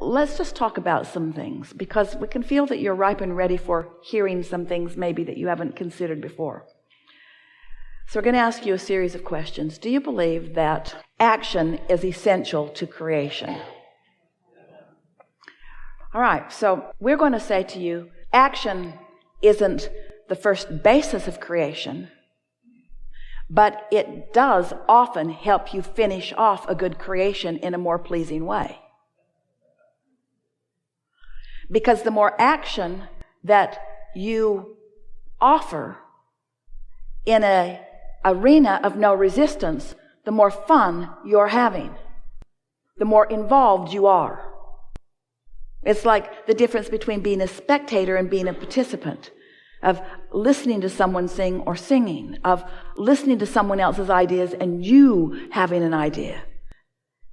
let's just talk about some things, because we can feel that you're ripe and ready for hearing some things maybe that you haven't considered before. So we're going to ask you a series of questions. Do you believe that action is essential to creation? All right, so we're going to say to you, action isn't the first basis of creation, but it does often help you finish off a good creation in a more pleasing way. Because the more action that you offer in an arena of no resistance, the more fun you're having, the more involved you are. It's like the difference between being a spectator and being a participant, of listening to someone sing or singing, of listening to someone else's ideas and you having an idea,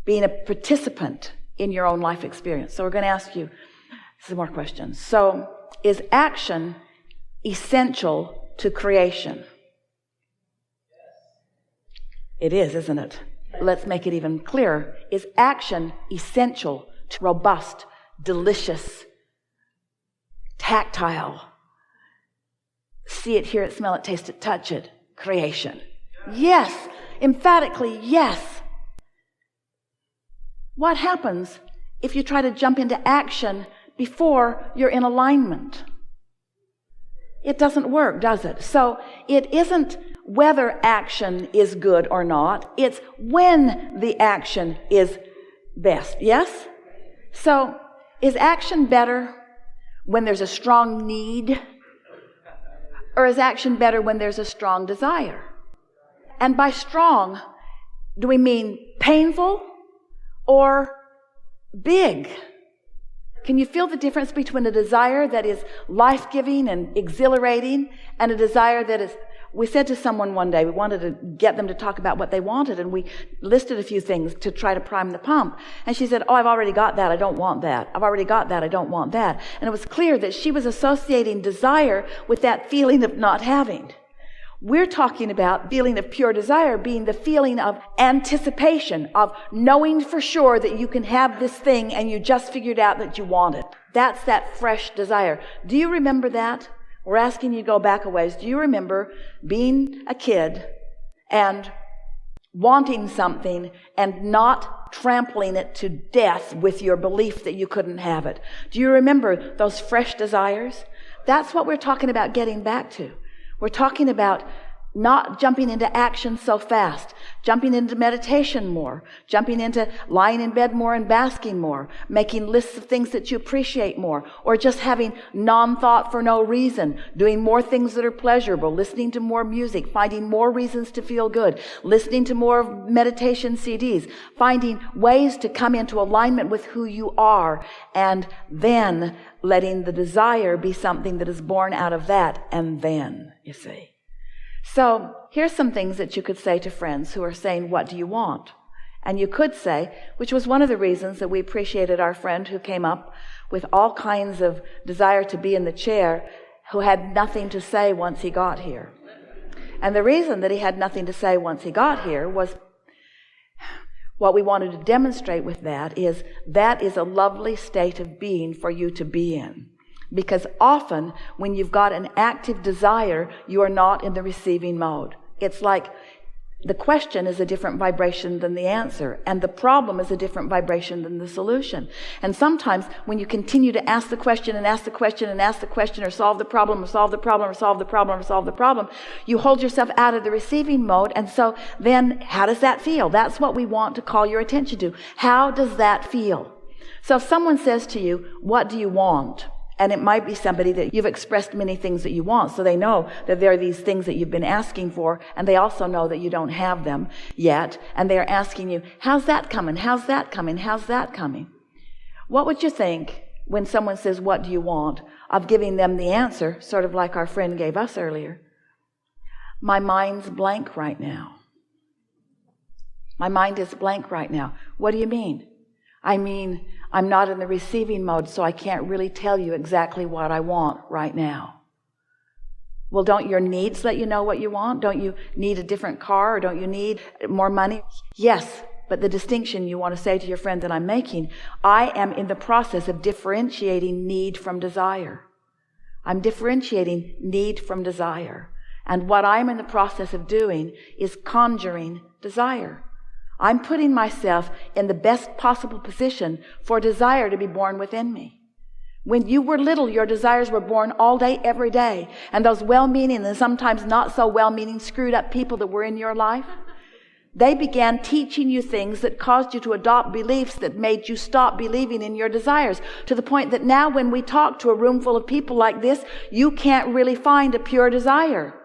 being a participant in your own life experience. So we're going to ask you some more questions. So, is action essential to creation? It is, isn't it? Let's make it even clearer. Is action essential to robust, delicious, tactile, see it, hear it, smell it, taste it, touch it, creation? Yes, emphatically yes. What happens if you try to jump into action before you're in alignment? It doesn't work, does it? So it isn't whether action is good or not, it's when the action is best. Yes? So is action better when there's a strong need? Or is action better when there's a strong desire? And by strong, do we mean painful or big? Can you feel the difference between a desire that is life-giving and exhilarating and a desire that is... We said to someone one day, we wanted to get them to talk about what they wanted, and we listed a few things to try to prime the pump. And she said, I've already got that, I don't want that. I've already got that, I don't want that. And it was clear that she was associating desire with that feeling of not having. We're talking about feeling of pure desire being the feeling of anticipation, of knowing for sure that you can have this thing and you just figured out that you want it. That's that fresh desire. Do you remember that? We're asking you to go back a ways. Do you remember being a kid and wanting something and not trampling it to death with your belief that you couldn't have it? Do you remember those fresh desires? That's what we're talking about getting back to. We're talking about not jumping into action so fast, jumping into meditation more, jumping into lying in bed more and basking more, making lists of things that you appreciate more, or just having non-thought for no reason, doing more things that are pleasurable, listening to more music, finding more reasons to feel good, listening to more meditation CDs, finding ways to come into alignment with who you are, and then letting the desire be something that is born out of that, and then, you see. So here's some things that you could say to friends who are saying, what do you want? And you could say, which was one of the reasons that we appreciated our friend who came up with all kinds of desire to be in the chair, who had nothing to say once he got here. And the reason that he had nothing to say once he got here was what we wanted to demonstrate with that is a lovely state of being for you to be in. Because often when you've got an active desire, you are not in the receiving mode. It's like the question is a different vibration than the answer, and the problem is a different vibration than the solution. And sometimes when you continue to ask the question and ask the question and ask the question, or solve the problem or solve the problem or solve the problem or solve the problem, you hold yourself out of the receiving mode. And so then how does that feel? That's what we want to call your attention to. How does that feel? So if someone says to you, what do you want? And it might be somebody that you've expressed many things that you want, so they know that there are these things that you've been asking for, and they also know that you don't have them yet, and they're asking you, how's that coming? How's that coming? How's that coming? What would you think when someone says, what do you want, of giving them the answer, sort of like our friend gave us earlier? My mind's blank right now. My mind is blank right now. What do you mean? I mean, I'm not in the receiving mode, so I can't really tell you exactly what I want right now. Well, don't your needs let you know what you want? Don't you need a different car, or don't you need more money? Yes, But the distinction you want to say to your friend that I'm making, I am in the process of differentiating need from desire. I'm differentiating need from desire. And what I'm in the process of doing is conjuring desire. I'm putting myself in the best possible position for desire to be born within me. When you were little, your desires were born all day, every day. And those well-meaning and sometimes not so well-meaning, screwed up people that were in your life, they began teaching you things that caused you to adopt beliefs that made you stop believing in your desires, to the point that now when we talk to a room full of people like this, you can't really find a pure desire.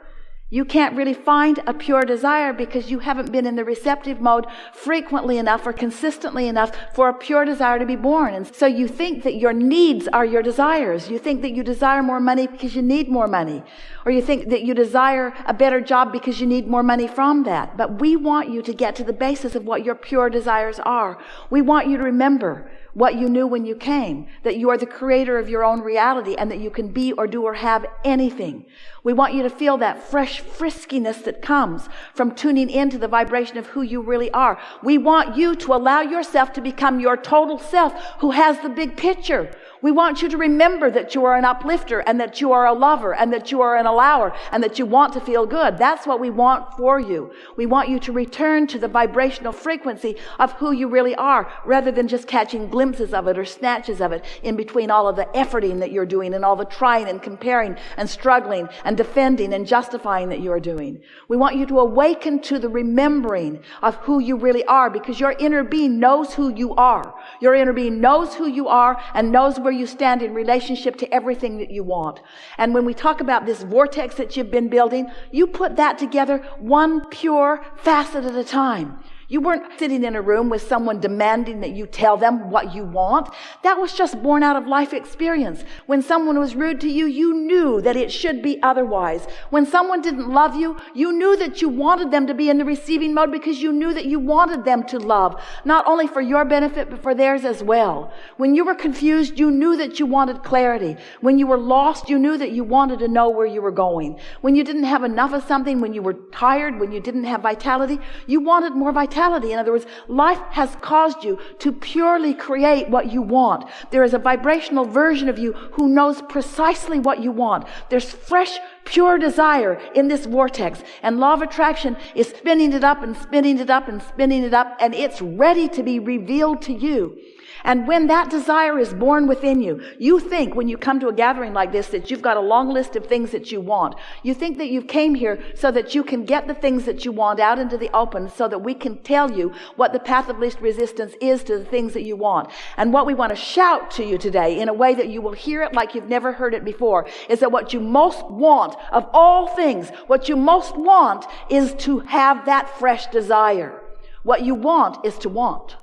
You can't really find a pure desire because you haven't been in the receptive mode frequently enough or consistently enough for a pure desire to be born. And so you think that your needs are your desires. You think that you desire more money because you need more money. Or you think that you desire a better job because you need more money from that. But we want you to get to the basis of what your pure desires are. We want you to remember what you knew when you came, that you are the creator of your own reality and that you can be or do or have anything. We want you to feel that fresh friskiness that comes from tuning into the vibration of who you really are. We want you to allow yourself to become your total self who has the big picture. We want you to remember that you are an uplifter and that you are a lover and that you are an allower and that you want to feel good. That's what we want for you. We want you to return to the vibrational frequency of who you really are, rather than just catching glimpses of it or snatches of it in between all of the efforting that you're doing and all the trying and comparing and struggling and defending and justifying that you are doing. We want you to awaken to the remembering of who you really are, because your inner being knows who you are. Your inner being knows who you are and knows where you stand in relationship to everything that you want. And when we talk about this vortex that you've been building, you put that together one pure facet at a time. You weren't sitting in a room with someone demanding that you tell them what you want. That was just born out of life experience. When someone was rude to you, you knew that it should be otherwise. When someone didn't love you, you knew that you wanted them to be in the receiving mode because you knew that you wanted them to love, not only for your benefit, but for theirs as well. When you were confused, you knew that you wanted clarity. When you were lost, you knew that you wanted to know where you were going. When you didn't have enough of something, when you were tired, when you didn't have vitality, you wanted more vitality. In other words, life has caused you to purely create what you want. There is a vibrational version of you who knows precisely what you want. There's fresh, pure desire in this vortex. And law of attraction is spinning it up and spinning it up and spinning it up, and it's ready to be revealed to you. And when that desire is born within you, you think when you come to a gathering like this that you've got a long list of things that you want. You think that you came here so that you can get the things that you want out into the open, so that we can tell you what the path of least resistance is to the things that you want. And what we want to shout to you today, in a way that you will hear it like you've never heard it before, is that what you most want of all things, what you most want is to have that fresh desire. What you want is to want.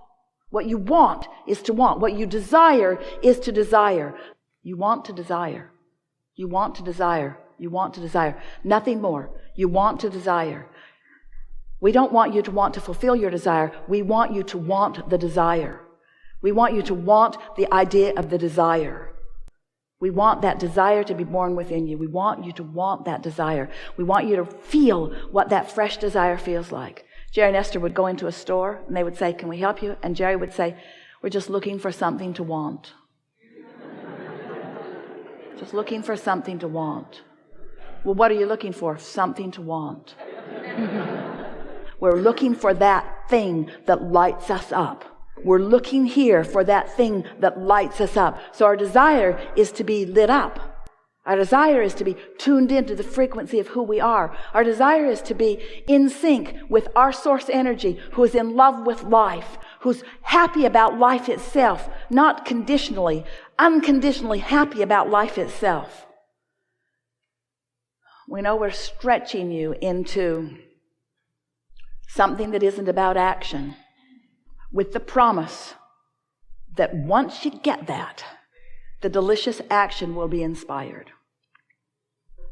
What you want is to want. What you desire is to desire. You want to desire. You want to desire. You want to desire. Nothing more. You want to desire. We don't want you to want to fulfill your desire. We want you to want the desire. We want you to want the idea of the desire. We want that desire to be born within you. We want you to want that desire. We want you to feel what that fresh desire feels like. Jerry and Esther would go into a store and they would say, "Can we help you?" And Jerry would say, "We're just looking for something to want." Just looking for something to want. Well, what are you looking for? Something to want. We're looking for that thing that lights us up. We're looking here for that thing that lights us up. So our desire is to be lit up. Our desire is to be tuned into the frequency of who we are. Our desire is to be in sync with our source energy, who is in love with life, who's happy about life itself, not conditionally, unconditionally happy about life itself. We know we're stretching you into something that isn't about action, with the promise that once you get that, the delicious action will be inspired.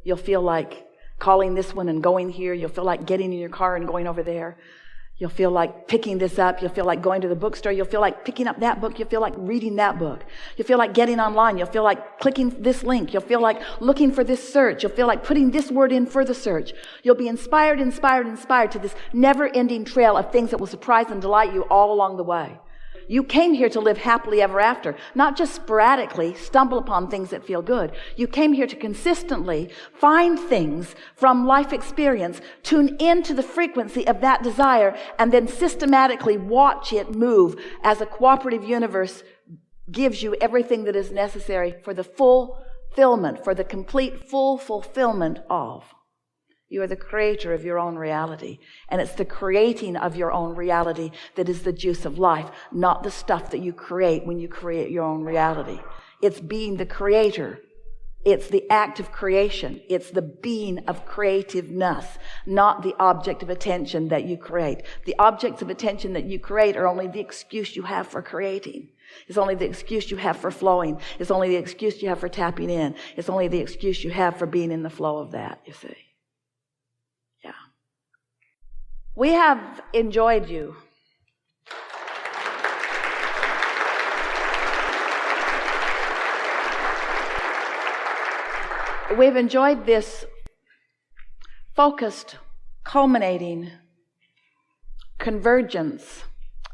You'll feel like calling this one and going here. You'll feel like getting in your car and going over there. You'll feel like picking this up. You'll feel like going to the bookstore. You'll feel like picking up that book. You'll feel like reading that book. You'll feel like getting online. You'll feel like clicking this link. You'll feel like looking for this search. You'll feel like putting this word in for the search. You'll be inspired to this never-ending trail of things that will surprise and delight you all along the way. You came here to live happily ever after, not just sporadically stumble upon things that feel good. You came here to consistently find things from life experience, tune into the frequency of that desire, and then systematically watch it move as a cooperative universe gives you everything that is necessary for the fulfillment, for the complete full fulfillment of. You are the creator of your own reality. And it's the creating of your own reality that is the juice of life, not the stuff that you create when you create your own reality. It's being the creator. It's the act of creation. It's the being of creativeness, not the object of attention that you create. The objects of attention that you create are only the excuse you have for creating. It's only the excuse you have for flowing. It's only the excuse you have for tapping in. It's only the excuse you have for being in the flow of that, you see. Yeah. We have enjoyed you. We've enjoyed this focused, culminating convergence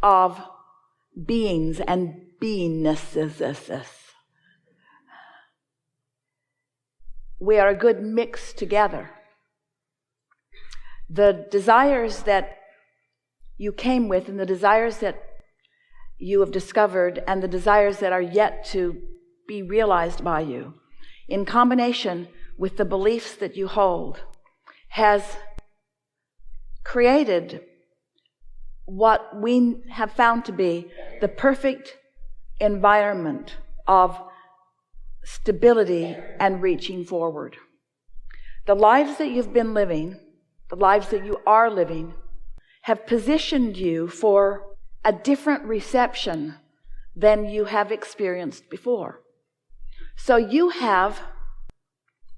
of beings and beingnesses. We are a good mix together. The desires that you came with and the desires that you have discovered and the desires that are yet to be realized by you, in combination with the beliefs that you hold, has created what we have found to be the perfect environment of stability and reaching forward. The lives that you've been living, the lives that you are living, have positioned you for a different reception than you have experienced before. So you have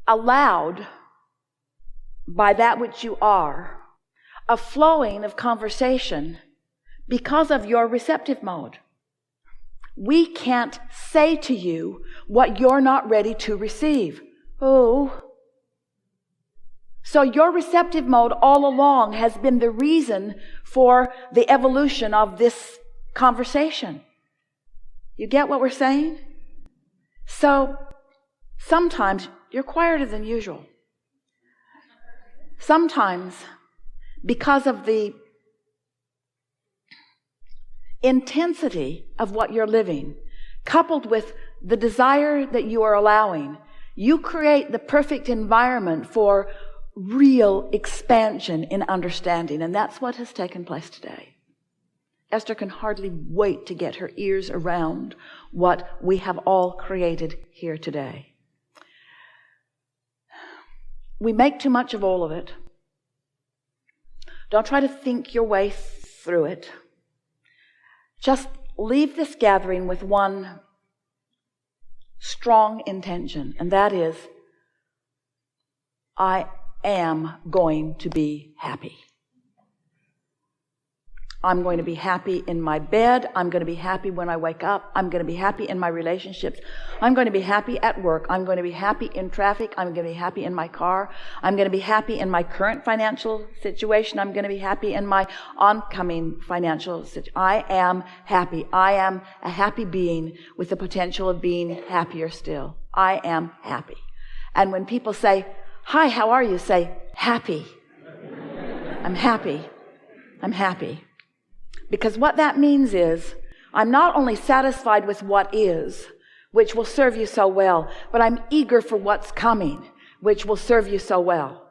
allowed, by that which you are, a flowing of conversation because of your receptive mode. We can't say to you what you're not ready to receive. Oh. So your receptive mode all along has been the reason for the evolution of this conversation. You get what we're saying? So sometimes you're quieter than usual. Sometimes, because of the intensity of what you're living, coupled with the desire that you are allowing, you create the perfect environment for real expansion in understanding. And that's what has taken place today. Esther can hardly wait to get her ears around what we have all created here today. We make too much of all of it. Don't try to think your way through it. Just leave this gathering with one strong intention, and that is, I am going to be happy. I'm going to be happy in my bed. I'm going to be happy when I wake up. I'm going to be happy in my relationships. I'm going to be happy at work. I'm going to be happy in traffic. I'm going to be happy in my car. I'm going to be happy in my current financial situation. I'm going to be happy in my oncoming financial situation. I am happy. I am a happy being with the potential of being happier still. I am happy. And when people say, "Hi, how are you?" say, "Happy." I'm happy. I'm happy. Because what that means is, I'm not only satisfied with what is, which will serve you so well, but I'm eager for what's coming, which will serve you so well.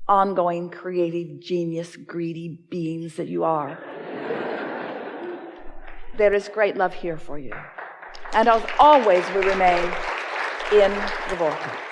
Ongoing, creative, genius, greedy beings that you are. There is great love here for you. And as always, we remain in the vortex.